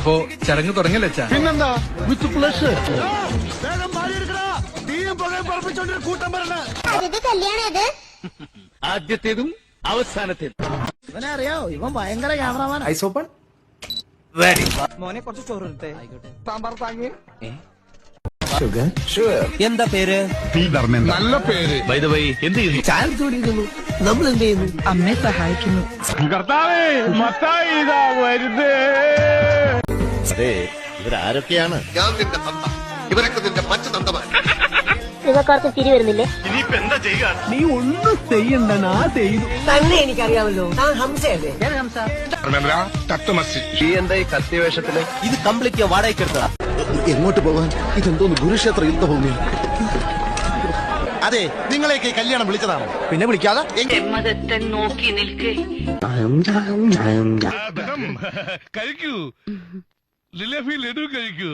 അപ്പോ ചടങ്ങ് തുടങ്ങല്ലേ അച്ഛാ? പിന്നെന്താ, വിത്ത് പ്ലഷർ. ആദ്യത്തേതും അവസാനത്തേതും. ഇവനെ അറിയാവോ? ഇവൻ ഭയങ്കര ക്യാമറമാൻ. Ice open. മോനെ കുറച്ച് ചോറ് എടുത്തേ. സാമ്പാർ താങ്ങി. എന്താ പേര്? നല്ല പേര്. By the way, എന്ത് ചെയ്യുന്നു? നമ്മൾ എന്ത് ചെയ്യുന്നു? അമ്മയെ സഹായിക്കുന്നു. കർത്താവേ, മത്തായി ഇതാ വരുന്നേ. അതെ, ഇവരാരൊക്കെയാണ്? ഞാൻ നിന്റെ തന്ത, ഇവരൊക്കെ നിന്റെ മറ്റു തന്തമാർ. നിങ്ങൾക്കാർക്കും ചിരി വരുന്നില്ലേ? ഇനിയിപ്പോ എന്താ ചെയ്യുക? നീ ഒന്നും ചെയ്യണ്ട, ഞാൻ ചെയ്തു. തന്നെ എനിക്കറിയാമല്ലോ, ഞാൻ ഹംസയല്ലേ? ഈ എന്താ ഈ കത്തിവേഷത്തില്? ഇത് കംപ്ലീറ്റ് വാടകയ്ക്ക് എടുത്തതാ. എങ്ങോട്ട് പോകാൻ? ഇതെന്തോന്ന് കുരുക്ഷേത്ര യുദ്ധഭൂമി? അതെ, നിങ്ങളെയൊക്കെ കല്യാണം വിളിച്ചതാണോ? പിന്നെ വിളിക്കാതെ നോക്കി നിൽക്കേ. കഴിക്കൂ, ജിലേബി ലഡു കഴിക്കൂ.